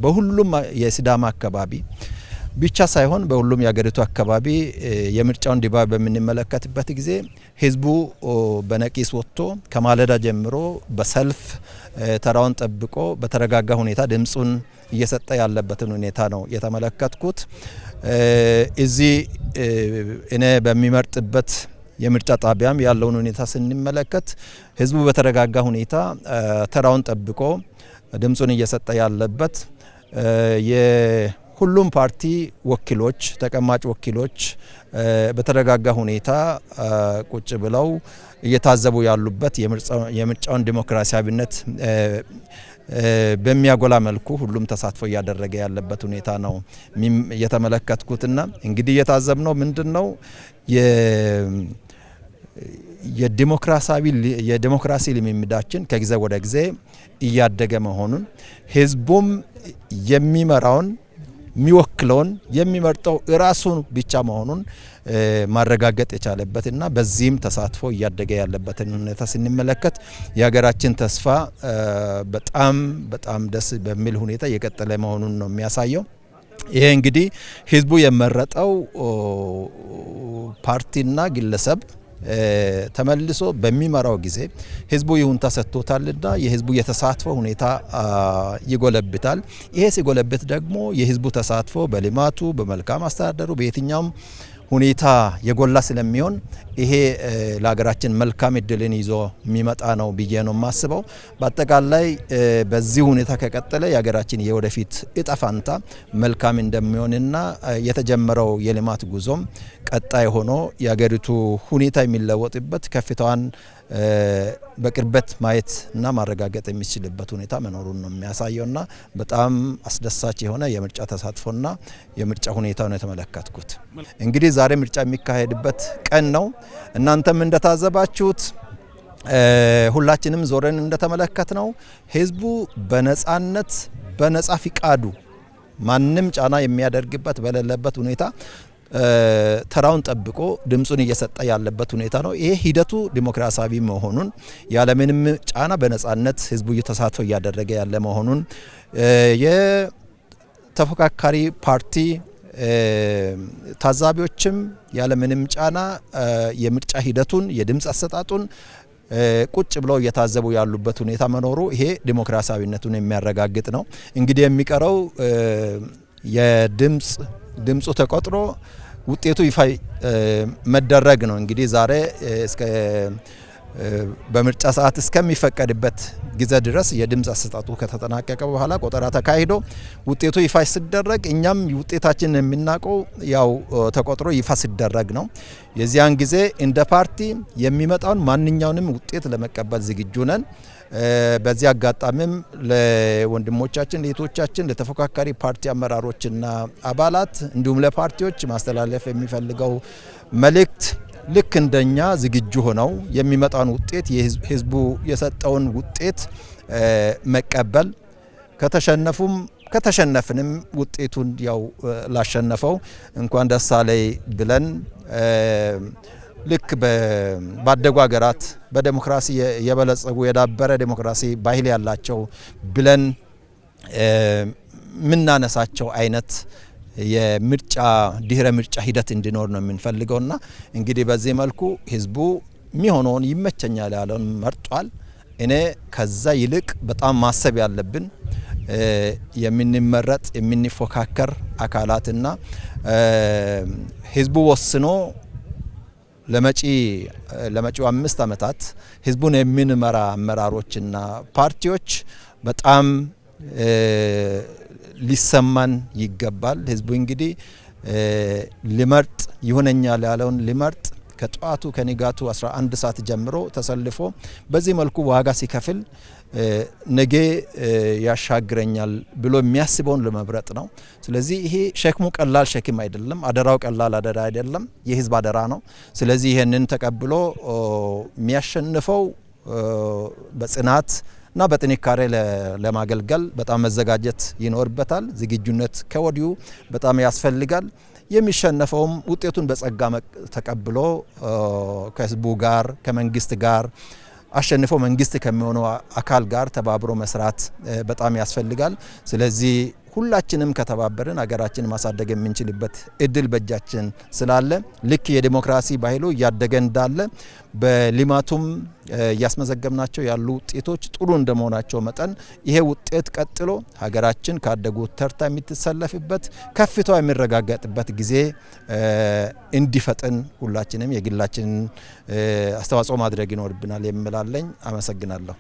በሁሉም የሲዳማ አካባቢ ብቻ ሳይሆን በሁሉም የሀገሪቱ አካባቢ የምርጫውን ድባብ በምንመለከትበት ጊዜ ህዝቡ በነቂስ ወጥቶ ከማለዳ ጀምሮ በሰልፍ ተራውን ጠብቆ በተረጋጋ ሁኔታ ድምጹን እየሰጠ ያለበትን ሁኔታ ነው የተመለከትኩት። እዚህ እኔ በሚመርጥበት የምርጫ ጣቢያም ያለውን ሁኔታ ስንመለከት ህዝቡ በተረጋጋ ሁኔታ ተራውን ጠብቆ ድምጹን እየሰጠ ያለበት የሁሉም ፓርቲ ወኪሎች ተቀማጭ ወኪሎች በተረጋጋ ሁኔታ ቁጭ ብለው እየታዘቡ ያሉበት የምርጫውን ዲሞክራሲያዊነት በሚያጎላ መልኩ ሁሉም ተሳትፎ እያደረገ ያለበት ሁኔታ ነው የተመለከትኩትና እንግዲህ የታዘብነው ምንድነው የዲሞክራሲ ልምምዳችን ከጊዜ ወደ ጊዜ እያደገ መሆኑን ህዝቡም የሚመራውን የሚወክለውን የሚመርጠው ራሱን ብቻ መሆኑን ማረጋገጥ የቻለበትና በዚህም ተሳትፎ እያደገ ያለበትን ሁኔታ ስንመለከት የሀገራችን ተስፋ በጣም ደስ በሚል ሁኔታ እየቀጠለ መሆኑን ነው የሚያሳየው። ይሄ እንግዲህ ህዝቡ የመረጠው ፓርቲና ግለሰብ ተመልሶ በሚመራው ጊዜ ህዝቡ ይሁንታ ሰጥቶታልና የህዝቡ የተሳትፎ ሁኔታ ይጎለብታል። ይሄ ሲጎለብት ደግሞ የህዝቡ ተሳትፎ በልማቱ በመልካም አስተዳደሩ በየትኛውም ሁኔታ የጎላ ስለሚሆን ይሄ ለሀገራችን መልካም እድልን ይዞ የሚመጣ ነው ብዬ ነው የማስበው። በአጠቃላይ በዚህ ሁኔታ ከቀጠለ የሀገራችን የወደፊት እጣ ፋንታ መልካም እንደሚሆንና የተጀመረው የልማት ጉዞም ቀጣይ ሆኖ የሀገሪቱ ሁኔታ የሚለወጥበት ከፍታዋን በቅርበት ማየት እና ማረጋገጥ የሚችልበት ሁኔታ መኖሩን ነው የሚያሳየውና በጣም አስደሳች የሆነ የምርጫ ተሳትፎና የምርጫ ሁኔታ ነው የተመለከትኩት። እንግዲህ ዛሬ ምርጫ የሚካሄድበት ቀን ነው። እናንተም እንደታዘባችሁት ሁላችንም ዞረን እንደተመለከትነው ህዝቡ በነጻነት በነጻ ፍቃዱ ማንም ጫና የሚያደርግበት በሌለበት ሁኔታ ተራውን ጠብቆ ድምጹን እየሰጠ ያለበት ሁኔታ ነው። ይሄ ሂደቱ ዲሞክራሲያዊ መሆኑን ያለምንም ጫና በነጻነት ህዝቡ ተሳትፎ እያደረገ ያለ መሆኑን የተፎካካሪ ፓርቲ ታዛቢዎችም ያለምንም ጫና የምርጫ ሂደቱን የድምጽ አሰጣጡን ቁጭ ብለው እየታዘቡ ያሉበት ሁኔታ መኖሩ ይሄ ዲሞክራሲያዊነቱን የሚያረጋግጥ ነው። እንግዲህ የሚቀረው ድምጹ ተቆጥሮ ውጤቱ ይፋ መደረግ ነው። እንግዲህ ዛሬ እስከ በምርጫ ሰዓት እስከሚፈቀድበት ጊዜ ድረስ የድምጽ አሰጣጡ ከተጠናቀቀ በኋላ ቆጠራ ተካሂዶ ውጤቱ ይፋ ሲደረግ እኛም ውጤታችንን የምናውቀው ያው ተቆጥሮ ይፋ ሲደረግ ነው። የዚያን ጊዜ እንደ ፓርቲ የሚመጣውን ማንኛውንም ውጤት ለመቀበል ዝግጁ ነን። በዚህ አጋጣሚም ለወንድሞቻችን ለእህቶቻችን ለተፎካካሪ ፓርቲ አመራሮችና አባላት እንዲሁም ለፓርቲዎች ማስተላለፍ የሚፈልገው መልእክት ልክ እንደኛ ዝግጁ ሆነው የሚመጣውን ውጤት ህዝቡ የሰጠውን ውጤት መቀበል ከተሸነፍንም ውጤቱን ያው ላሸነፈው እንኳን ደስ አለኝ ብለን ልክ ባደጉ ሀገራት በዲሞክራሲ የበለጸጉ የዳበረ ዲሞክራሲ ባህል ያላቸው ብለን ምናነሳቸው አይነት የምርጫ ድህረ ምርጫ ሂደት እንዲኖር ነው የምንፈልገውና እንግዲህ በዚህ መልኩ ህዝቡ የሚሆነውን ይመቸኛል ያለውን መርጧል። እኔ ከዛ ይልቅ በጣም ማሰብ ያለብን የምንመረጥ የምንፎካከር አካላትና ህዝቡ ወስኖ ለመጪው 5 ዓመታት ህዝቡን የሚንመራ አመራሮችና ፓርቲዎች በጣም ሊሰማን ይገባል። ህዝቡ እንግዲህ ሊመርጥ ይሆነኛል ያለውን ሊመርጥ ከጧቱ ከንጋቱ 11 ሰዓት ጀምሮ ተሰልፎ በዚህ መልኩ ዋጋ ሲከፍል ነገ ያሻግረኛል ብሎ የሚያስበውን ለመብረጥ ነው። ስለዚህ ይሄ ሸክሙ ቀላል ሸክም አይደለም። አደራው ቀላል አደራ አይደለም። የህዝብ አደራ ነው። ስለዚህ ይሄንን ተቀብሎ የሚያሸንፈው በጽናት እና በጥንካሬ ለማገልገል በጣም መዘጋጀት ይኖርበታል። ዝግጁነት ከወዲሁ በጣም ያስፈልጋል። የሚሸነፈውም ውጤቱን በጸጋ ተቀብሎ ከህዝቡ ጋር ከመንግስት ጋር አሸንፎ መንግስት ከሚሆነው አካል ጋር ተባብሮ መስራት በጣም ያስፈልጋል። ስለዚህ ሁላችንም ከተባበርን ሀገራችን ማሳደግ የምንችልበት እድል በእጃችን ስላለ ልክ የዲሞክራሲ ባህሉ እያደገ እንዳለ በልማቱም እያስመዘገብናቸው ያሉ ውጤቶች ጥሩ እንደመሆናቸው መጠን ይሄ ውጤት ቀጥሎ ሀገራችን ካደጉት ተርታ የምትሰለፍበት ከፍታው የሚረጋገጥበት ጊዜ እንዲፈጥን ሁላችንም የግላችንን አስተዋጽኦ ማድረግ ይኖርብናል የምላለኝ። አመሰግናለሁ።